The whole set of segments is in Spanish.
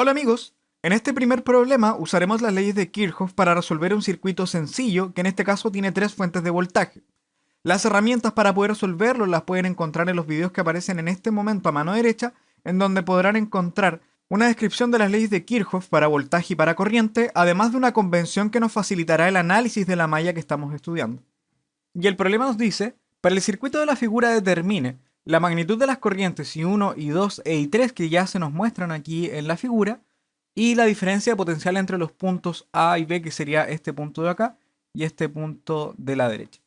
Hola amigos, en este primer problema usaremos las leyes de Kirchhoff para resolver un circuito sencillo que en este caso tiene tres fuentes de voltaje. Las herramientas para poder resolverlo las pueden encontrar en los videos que aparecen en este momento a mano derecha, en donde podrán encontrar una descripción de las leyes de Kirchhoff para voltaje y para corriente, además de una convención que nos facilitará el análisis de la malla que estamos estudiando. Y el problema nos dice, para el circuito de la figura determine la magnitud de las corrientes I1, I2 e I3 que ya se nos muestran aquí en la figura, y la diferencia de potencial entre los puntos A y B, que sería este punto de acá y este punto de la derecha.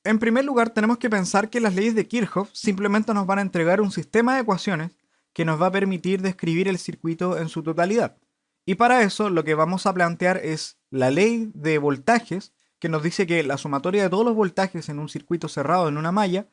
En primer lugar, tenemos que pensar que las leyes de Kirchhoff simplemente nos van a entregar un sistema de ecuaciones que nos va a permitir describir el circuito en su totalidad. Y para eso lo que vamos a plantear es la ley de voltajes, que nos dice que la sumatoria de todos los voltajes en un circuito cerrado en una malla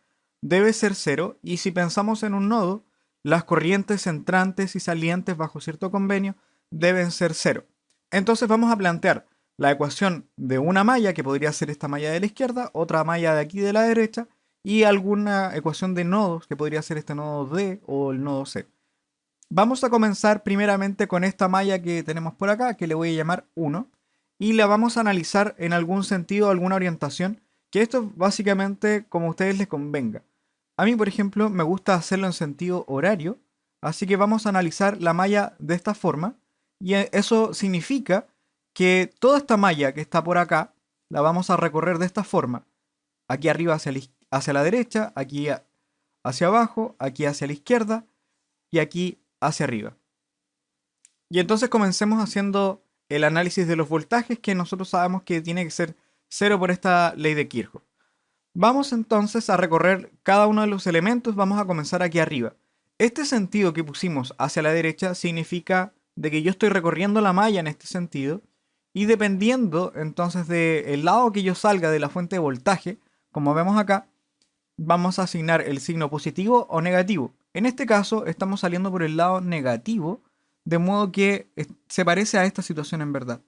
debe ser cero, y si pensamos en un nodo, las corrientes entrantes y salientes bajo cierto convenio deben ser cero. Entonces vamos a plantear la ecuación de una malla, que podría ser esta malla de la izquierda, otra malla de aquí de la derecha, y alguna ecuación de nodos, que podría ser este nodo D o el nodo C. Vamos a comenzar primeramente con esta malla que tenemos por acá, que le voy a llamar 1, y la vamos a analizar en algún sentido, alguna orientación, que esto es básicamente como a ustedes les convenga. A mí, por ejemplo, me gusta hacerlo en sentido horario, así que vamos a analizar la malla de esta forma, y eso significa que toda esta malla que está por acá, la vamos a recorrer de esta forma, aquí arriba hacia la derecha, aquí hacia abajo, aquí hacia la izquierda, y aquí hacia arriba. Y entonces comencemos haciendo el análisis de los voltajes, que nosotros sabemos que tiene que ser cero por esta ley de Kirchhoff. Vamos entonces a recorrer cada uno de los elementos, vamos a comenzar aquí arriba. Este sentido que pusimos hacia la derecha significa de que yo estoy recorriendo la malla en este sentido, y dependiendo entonces del lado que yo salga de la fuente de voltaje, como vemos acá, vamos a asignar el signo positivo o negativo. En este caso estamos saliendo por el lado negativo, de modo que se parece a esta situación en verdad.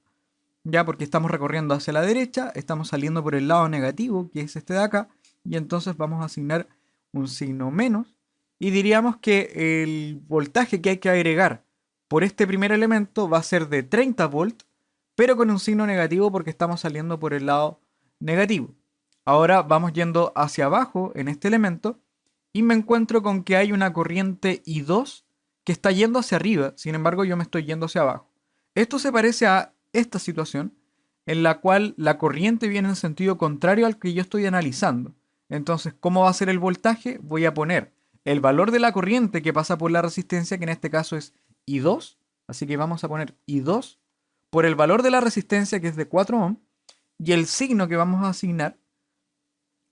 Ya, porque estamos recorriendo hacia la derecha, estamos saliendo por el lado negativo, que es este de acá, y entonces vamos a asignar un signo menos, y diríamos que el voltaje que hay que agregar por este primer elemento va a ser de 30 volts, pero con un signo negativo porque estamos saliendo por el lado negativo. Ahora vamos yendo hacia abajo en este elemento, y me encuentro con que hay una corriente I2 que está yendo hacia arriba, sin embargo yo me estoy yendo hacia abajo. Esto se parece a esta situación en la cual la corriente viene en sentido contrario al que yo estoy analizando. Entonces, ¿cómo va a ser el voltaje? Voy a poner el valor de la corriente que pasa por la resistencia, que en este caso es I2, así que vamos a poner I2 por el valor de la resistencia, que es de 4 ohm, y el signo que vamos a asignar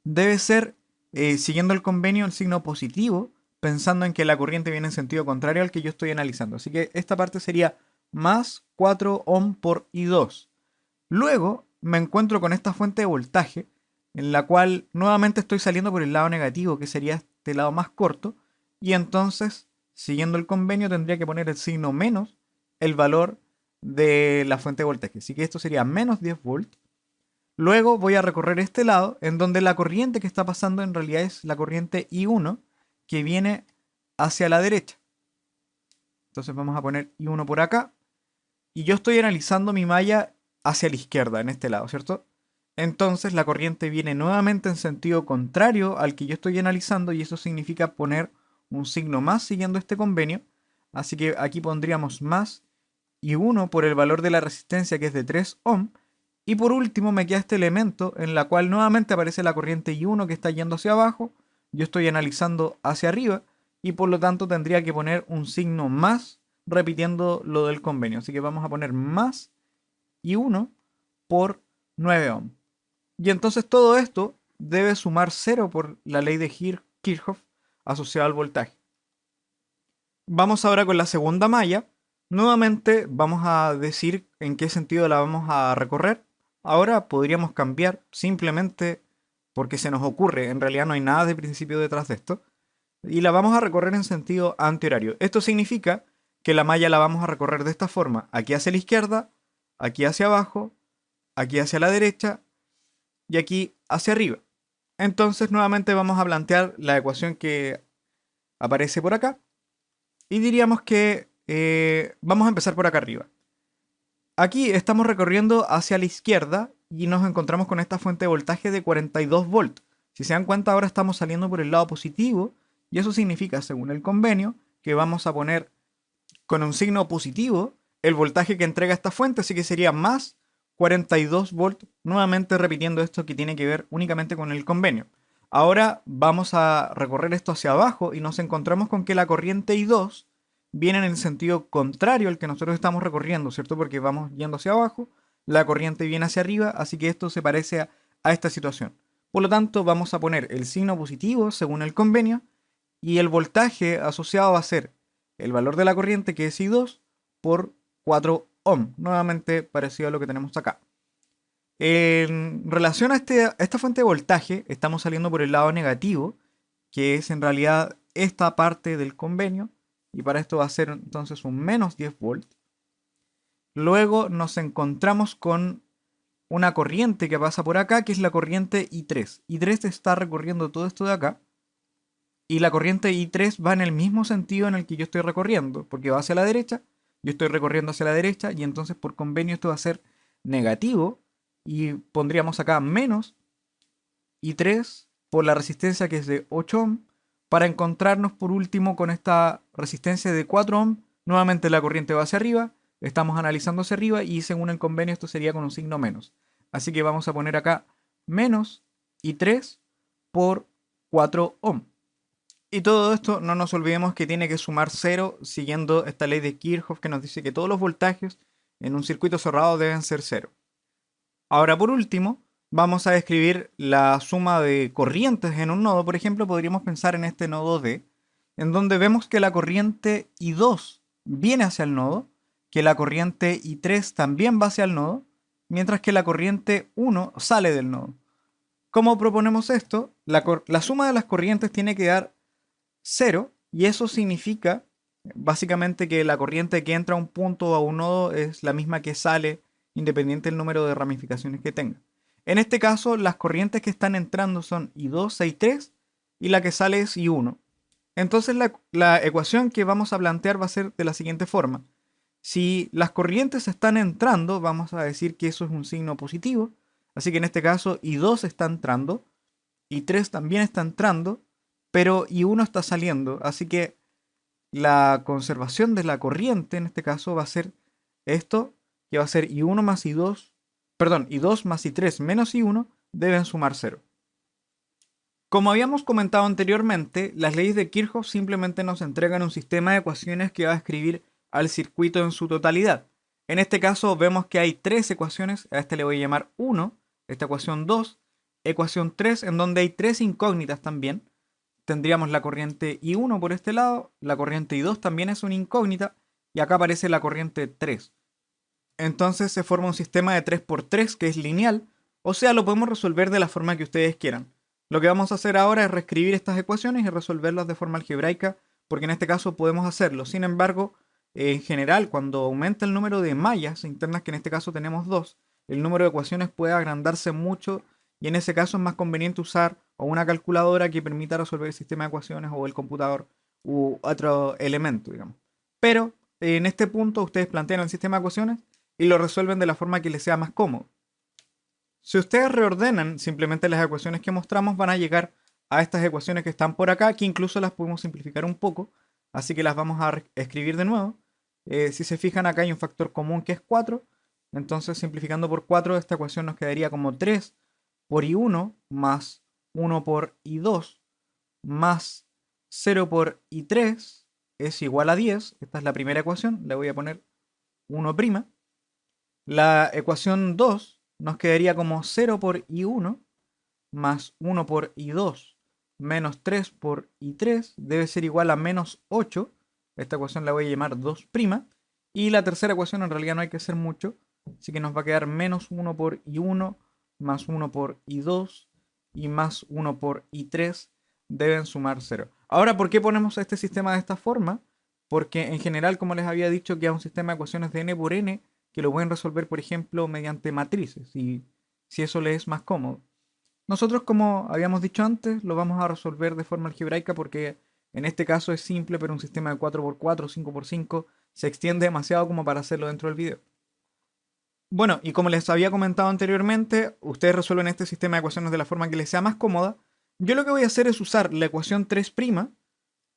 debe ser, siguiendo el convenio, el signo positivo, pensando en que la corriente viene en sentido contrario al que yo estoy analizando. Así que esta parte sería más 4 ohm por I2. Luego me encuentro con esta fuente de voltaje, en la cual nuevamente estoy saliendo por el lado negativo, que sería este lado más corto, y entonces, siguiendo el convenio, tendría que poner el signo menos el valor de la fuente de voltaje. Así que esto sería menos 10 volts. Luego voy a recorrer este lado, en donde la corriente que está pasando en realidad es la corriente I1, que viene hacia la derecha. Entonces vamos a poner I1 por acá, y yo estoy analizando mi malla hacia la izquierda, en este lado, ¿cierto? Entonces la corriente viene nuevamente en sentido contrario al que yo estoy analizando, y eso significa poner un signo más siguiendo este convenio. Así que aquí pondríamos más I1 por el valor de la resistencia, que es de 3 ohm. Y por último me queda este elemento en la cual nuevamente aparece la corriente I1 que está yendo hacia abajo. Yo estoy analizando hacia arriba, y por lo tanto tendría que poner un signo más repitiendo lo del convenio. Así que vamos a poner más I1 por 9 ohm. Y entonces todo esto debe sumar cero por la ley de Kirchhoff asociada al voltaje. Vamos ahora con la segunda malla. Nuevamente vamos a decir en qué sentido la vamos a recorrer. Ahora podríamos cambiar simplemente porque se nos ocurre. En realidad no hay nada de principio detrás de esto. Y la vamos a recorrer en sentido antihorario. Esto significa que la malla la vamos a recorrer de esta forma. Aquí hacia la izquierda, aquí hacia abajo, aquí hacia la derecha y aquí hacia arriba. Entonces nuevamente vamos a plantear la ecuación que aparece por acá. Y diríamos que vamos a empezar por acá arriba. Aquí estamos recorriendo hacia la izquierda y nos encontramos con esta fuente de voltaje de 42 volts. Si se dan cuenta, ahora estamos saliendo por el lado positivo y eso significa, según el convenio, que vamos a poner con un signo positivo el voltaje que entrega esta fuente, así que sería más 42 volts, nuevamente repitiendo esto que tiene que ver únicamente con el convenio. Ahora vamos a recorrer esto hacia abajo y nos encontramos con que la corriente I2 viene en el sentido contrario al que nosotros estamos recorriendo, ¿cierto? Porque vamos yendo hacia abajo, la corriente viene hacia arriba, así que esto se parece a esta situación. Por lo tanto, vamos a poner el signo positivo según el convenio y el voltaje asociado va a ser el valor de la corriente, que es I2, por 4 ohm, nuevamente parecido a lo que tenemos acá. En relación a esta fuente de voltaje, estamos saliendo por el lado negativo, que es en realidad esta parte del convenio, y para esto va a ser entonces un menos 10 volts. Luego nos encontramos con una corriente que pasa por acá, que es la corriente I3. I3 está recorriendo todo esto de acá, y la corriente I3 va en el mismo sentido en el que yo estoy recorriendo, porque va hacia la derecha, yo estoy recorriendo hacia la derecha, y entonces por convenio esto va a ser negativo, y pondríamos acá menos I3 por la resistencia que es de 8 ohm, para encontrarnos por último con esta resistencia de 4 ohm, nuevamente la corriente va hacia arriba, estamos analizando hacia arriba, y según el convenio esto sería con un signo menos. Así que vamos a poner acá menos I3 por 4 ohm. Y todo esto no nos olvidemos que tiene que sumar 0 siguiendo esta ley de Kirchhoff que nos dice que todos los voltajes en un circuito cerrado deben ser 0. Ahora por último, vamos a describir la suma de corrientes en un nodo. Por ejemplo, podríamos pensar en este nodo D, en donde vemos que la corriente I2 viene hacia el nodo, que la corriente I3 también va hacia el nodo, mientras que la corriente 1 sale del nodo. ¿Cómo proponemos esto? La suma de las corrientes tiene que dar 0 y eso significa básicamente que la corriente que entra a un punto o a un nodo es la misma que sale independiente del número de ramificaciones que tenga. En este caso, las corrientes que están entrando son I2 e I3 y la que sale es I1. Entonces la ecuación que vamos a plantear va a ser de la siguiente forma. Si las corrientes están entrando, vamos a decir que eso es un signo positivo. Así que en este caso I2 está entrando, I3 también está entrando, pero I1 está saliendo. Así que la conservación de la corriente en este caso va a ser esto, que va a ser I1 más I2, perdón, I2 más I3 menos I1 deben sumar 0. Como habíamos comentado anteriormente, las leyes de Kirchhoff simplemente nos entregan un sistema de ecuaciones que va a escribir al circuito en su totalidad. En este caso vemos que hay tres ecuaciones, a este le voy a llamar 1, esta ecuación 2, ecuación 3, en donde hay tres incógnitas también. Tendríamos la corriente I1 por este lado, la corriente I2 también es una incógnita, y acá aparece la corriente 3. Entonces se forma un sistema de 3x3 que es lineal, o sea, lo podemos resolver de la forma que ustedes quieran. Lo que vamos a hacer ahora es reescribir estas ecuaciones y resolverlas de forma algebraica, porque en este caso podemos hacerlo. Sin embargo, en general, cuando aumenta el número de mallas internas, que en este caso tenemos dos, el número de ecuaciones puede agrandarse mucho y en ese caso es más conveniente usar o una calculadora que permita resolver el sistema de ecuaciones o el computador u otro elemento, digamos. Pero en este punto ustedes plantean el sistema de ecuaciones y lo resuelven de la forma que les sea más cómodo. Si ustedes reordenan simplemente las ecuaciones que mostramos, van a llegar a estas ecuaciones que están por acá, que incluso las podemos simplificar un poco, así que las vamos a escribir de nuevo. Si se fijan, acá hay un factor común que es 4, entonces simplificando por 4, esta ecuación nos quedaría como 3 por I1 más 1 por I2 más 0 por I3 es igual a 10. Esta es la primera ecuación, le voy a poner 1'. La ecuación 2 nos quedaría como 0 por I1 más 1 por I2 menos 3 por I3 debe ser igual a menos 8. Esta ecuación la voy a llamar 2'. Y la tercera ecuación en realidad no hay que hacer mucho, así que nos va a quedar menos 1 por I1 más 1 por I2 y más 1 por I3 deben sumar 0. Ahora, ¿por qué ponemos este sistema de esta forma? Porque en general, como les había dicho, queda un sistema de ecuaciones de n por n que lo pueden resolver, por ejemplo, mediante matrices, y si eso les es más cómodo. Nosotros, como habíamos dicho antes, lo vamos a resolver de forma algebraica porque en este caso es simple, pero un sistema de 4x4, 5x5 se extiende demasiado como para hacerlo dentro del video. Bueno, y como les había comentado anteriormente, ustedes resuelven este sistema de ecuaciones de la forma que les sea más cómoda. Yo lo que voy a hacer es usar la ecuación 3'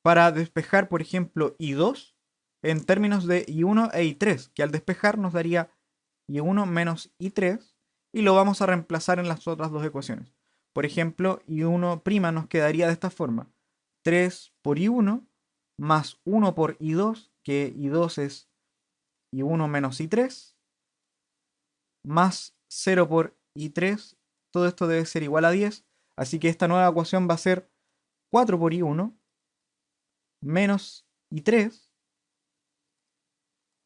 para despejar, por ejemplo, I2 en términos de I1 e I3, que al despejar nos daría I1 menos I3, y lo vamos a reemplazar en las otras dos ecuaciones. Por ejemplo, I1' nos quedaría de esta forma: 3 por I1 más 1 por I2, que I2 es I1 menos I3, más 0 por I3, todo esto debe ser igual a 10, así que esta nueva ecuación va a ser 4 por I1 menos I3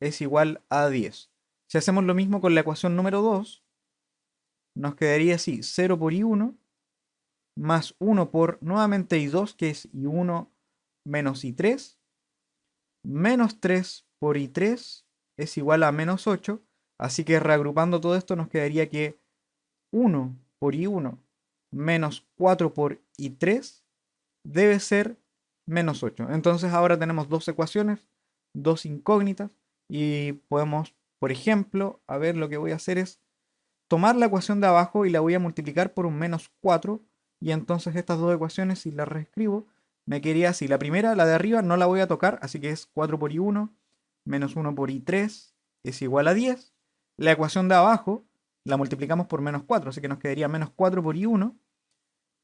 es igual a 10. Si hacemos lo mismo con la ecuación número 2, nos quedaría así: 0 por I1 más 1 por nuevamente I2, que es I1 menos I3, menos 3 por I3 es igual a menos 8, así que reagrupando todo esto nos quedaría que 1 por I1 menos 4 por I3 debe ser menos 8. Entonces ahora tenemos dos ecuaciones, dos incógnitas, y podemos, por ejemplo, a ver, lo que voy a hacer es tomar la ecuación de abajo y la voy a multiplicar por un menos 4, y entonces estas dos ecuaciones, si las reescribo, me quedaría así. La primera, la de arriba, no la voy a tocar, así que es 4 por I1 menos 1 por I3 es igual a 10. La ecuación de abajo la multiplicamos por menos 4, así que nos quedaría menos 4 por I1,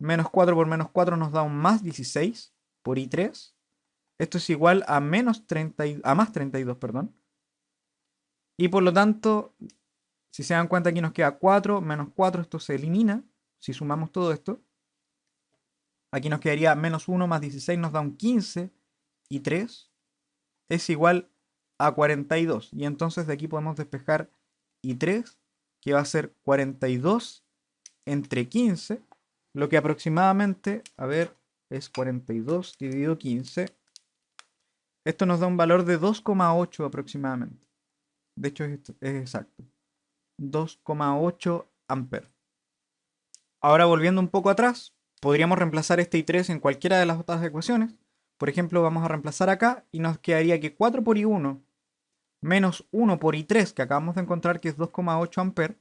menos 4 por menos 4 nos da un más 16 por I3. Esto es igual a menos 30 a más 32, perdón. Y por lo tanto, si se dan cuenta, aquí nos queda 4 menos 4, esto se elimina. Si sumamos todo esto, aquí nos quedaría menos 1 más 16, nos da un 15, y 3 es igual a 42. Y entonces de aquí podemos despejar I3, que va a ser 42 entre 15, lo que aproximadamente, a ver, es 42 dividido 15. Esto nos da un valor de 2,8 aproximadamente. De hecho, es exacto. 2,8 amperes. Ahora volviendo un poco atrás, podríamos reemplazar este I3 en cualquiera de las otras ecuaciones. Por ejemplo, vamos a reemplazar acá y nos quedaría que 4 por I1 menos 1 por I3, que acabamos de encontrar que es 2,8 amperes,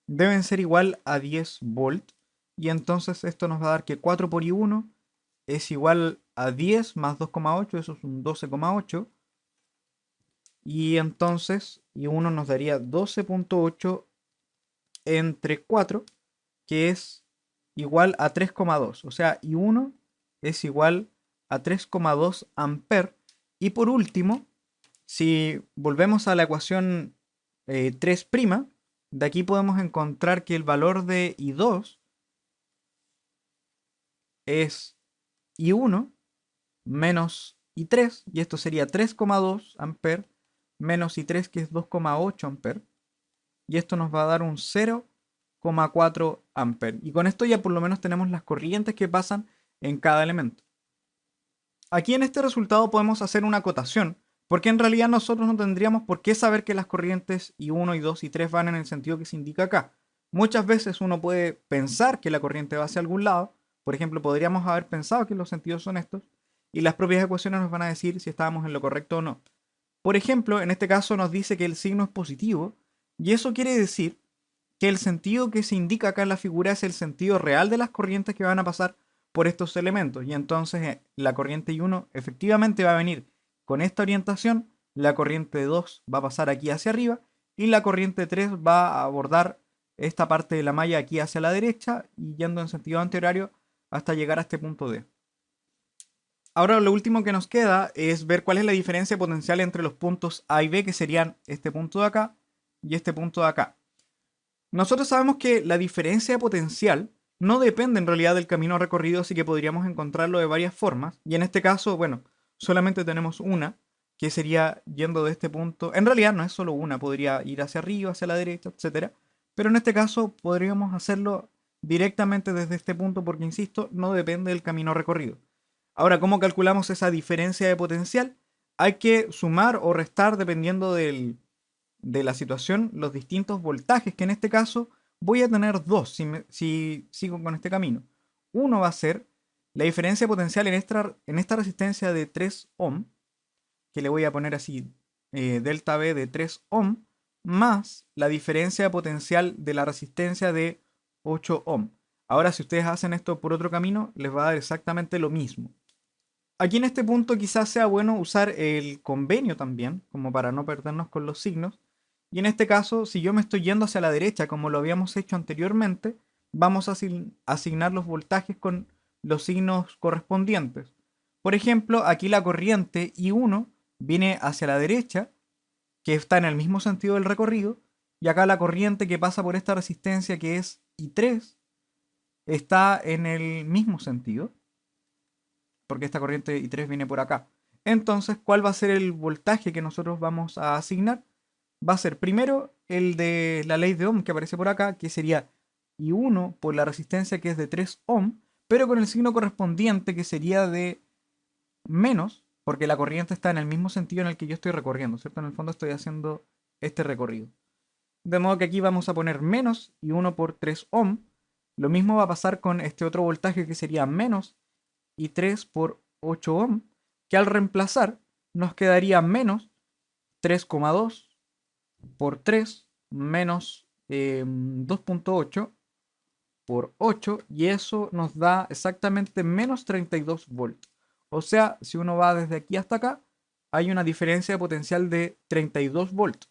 deben ser igual a 10 volt. Y entonces esto nos va a dar que 4 por I1 es igual a 10 más 2,8, eso es un 12,8. Y entonces I1 nos daría 12,8 entre 4, que es igual a 3,2. O sea, I1 es igual a 3,2 amper. Y por último, si volvemos a la ecuación 3', de aquí podemos encontrar que el valor de I2 es I1 menos I3, y esto sería 3,2 amper menos I3, que es 2,8 amper, y esto nos va a dar un 0,4 amper. Y con esto ya por lo menos tenemos las corrientes que pasan en cada elemento. Aquí en este resultado podemos hacer una acotación, porque en realidad nosotros no tendríamos por qué saber que las corrientes I1, I2 y 3 van en el sentido que se indica acá. Muchas veces uno puede pensar que la corriente va hacia algún lado. Por ejemplo, podríamos haber pensado que los sentidos son estos, y las propias ecuaciones nos van a decir si estábamos en lo correcto o no. Por ejemplo, en este caso nos dice que el signo es positivo, y eso quiere decir que el sentido que se indica acá en la figura es el sentido real de las corrientes que van a pasar por estos elementos. Y entonces la corriente I1 efectivamente va a venir con esta orientación, la corriente 2 va a pasar aquí hacia arriba, y la corriente 3 va a abordar esta parte de la malla aquí hacia la derecha y yendo en sentido antihorario hasta llegar a este punto D. Ahora lo último que nos queda es ver cuál es la diferencia potencial entre los puntos A y B, que serían este punto de acá y este punto de acá. Nosotros sabemos que la diferencia potencial no depende en realidad del camino recorrido, así que podríamos encontrarlo de varias formas. Y en este caso, bueno, solamente tenemos una, que sería yendo de este punto. En realidad no es solo una, podría ir hacia arriba, hacia la derecha, etcétera. Pero en este caso podríamos hacerlo directamente desde este punto porque, insisto, no depende del camino recorrido. Ahora, ¿cómo calculamos esa diferencia de potencial? Hay que sumar o restar dependiendo de la situación los distintos voltajes, que en este caso voy a tener dos si sigo con este camino. Uno va a ser la diferencia potencial en esta resistencia de 3 ohm, que le voy a poner así, delta V de 3 ohm, más la diferencia de potencial de la resistencia de 8 ohm. Ahora, si ustedes hacen esto por otro camino, les va a dar exactamente lo mismo. Aquí en este punto quizás sea bueno usar el convenio también, como para no perdernos con los signos. Y en este caso, si yo me estoy yendo hacia la derecha, como lo habíamos hecho anteriormente, vamos a asignar los voltajes con los signos correspondientes. Por ejemplo, aquí la corriente I1 viene hacia la derecha, que está en el mismo sentido del recorrido, y acá la corriente que pasa por esta resistencia, que es I3, está en el mismo sentido, porque esta corriente I3 viene por acá. Entonces, ¿cuál va a ser el voltaje que nosotros vamos a asignar? Va a ser primero el de la ley de Ohm que aparece por acá, que sería I1 por la resistencia que es de 3 ohm, pero con el signo correspondiente que sería de menos, porque la corriente está en el mismo sentido en el que yo estoy recorriendo, ¿cierto? En el fondo estoy haciendo este recorrido. De modo que aquí vamos a poner menos I1 por 3 ohm. Lo mismo va a pasar con este otro voltaje que sería menos I3 por 8 ohm, que al reemplazar nos quedaría menos 3,2 por 3 menos 2,8 por 8, y eso nos da exactamente menos 32 volts. O sea, si uno va desde aquí hasta acá, hay una diferencia de potencial de 32 volts.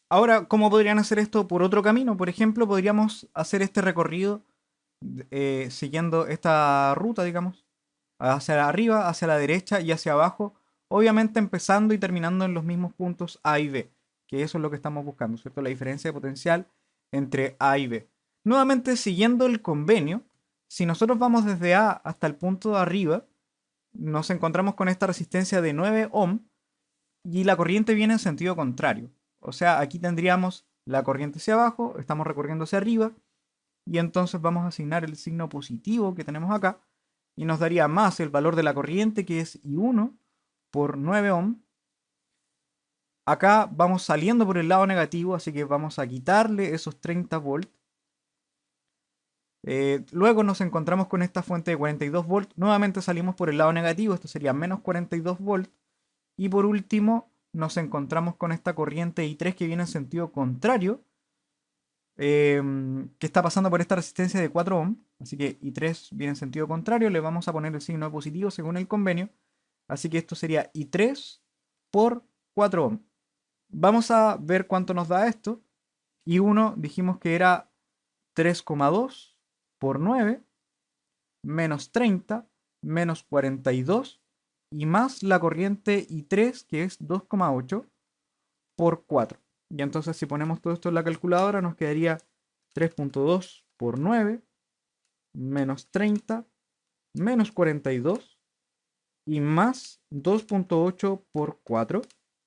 Ahora, ¿cómo podrían hacer esto por otro camino? Por ejemplo, podríamos hacer este recorrido siguiendo esta ruta, digamos, hacia arriba, hacia la derecha y hacia abajo, obviamente empezando y terminando en los mismos puntos A y B, que eso es lo que estamos buscando, ¿cierto? La diferencia de potencial entre A y B. Nuevamente, siguiendo el convenio, si nosotros vamos desde A hasta el punto de arriba, nos encontramos con esta resistencia de 9 ohm y la corriente viene en sentido contrario. O sea, aquí tendríamos la corriente hacia abajo, estamos recorriendo hacia arriba, y entonces vamos a asignar el signo positivo que tenemos acá, y nos daría más el valor de la corriente, que es I1 por 9 ohm. Acá vamos saliendo por el lado negativo, así que vamos a quitarle esos 30 volts. Luego nos encontramos con esta fuente de 42 volts. Nuevamente salimos por el lado negativo, esto sería menos 42 volts. Y por último nos encontramos con esta corriente I3 que viene en sentido contrario, que está pasando por esta resistencia de 4 ohm. Así que I3 viene en sentido contrario, le vamos a poner el signo de positivo según el convenio. Así que esto sería I3 por 4 ohm. Vamos a ver cuánto nos da esto. I1 dijimos que era 3,2 por 9, menos 30, menos 42, y más la corriente I3 que es 2,8 por 4. Y entonces si ponemos todo esto en la calculadora nos quedaría 3,2 por 9, menos 30, menos 42 y más 2,8 por 4.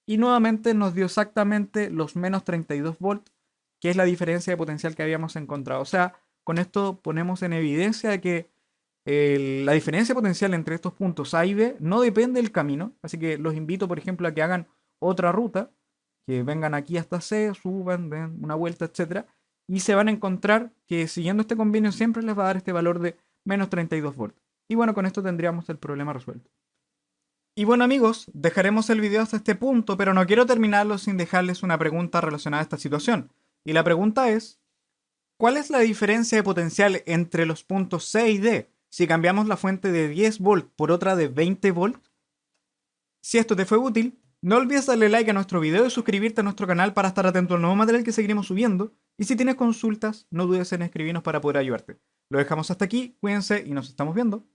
Y nuevamente nos dio exactamente los menos 32 volts, que es la diferencia de potencial que habíamos encontrado. O sea, con esto ponemos en evidencia de que la diferencia potencial entre estos puntos A y B no depende del camino. Así que los invito, por ejemplo, a que hagan otra ruta, que vengan aquí hasta C, suban, den una vuelta, etcétera, y se van a encontrar que siguiendo este convenio siempre les va a dar este valor de menos 32 volts. Y bueno, con esto tendríamos el problema resuelto. Y bueno amigos, dejaremos el video hasta este punto, pero no quiero terminarlo sin dejarles una pregunta relacionada a esta situación. Y la pregunta es, ¿cuál es la diferencia de potencial entre los puntos C y D si cambiamos la fuente de 10 volt por otra de 20 volt? Si esto te fue útil, no olvides darle like a nuestro video y suscribirte a nuestro canal para estar atento al nuevo material que seguiremos subiendo. Y si tienes consultas, no dudes en escribirnos para poder ayudarte. Lo dejamos hasta aquí, cuídense y nos estamos viendo.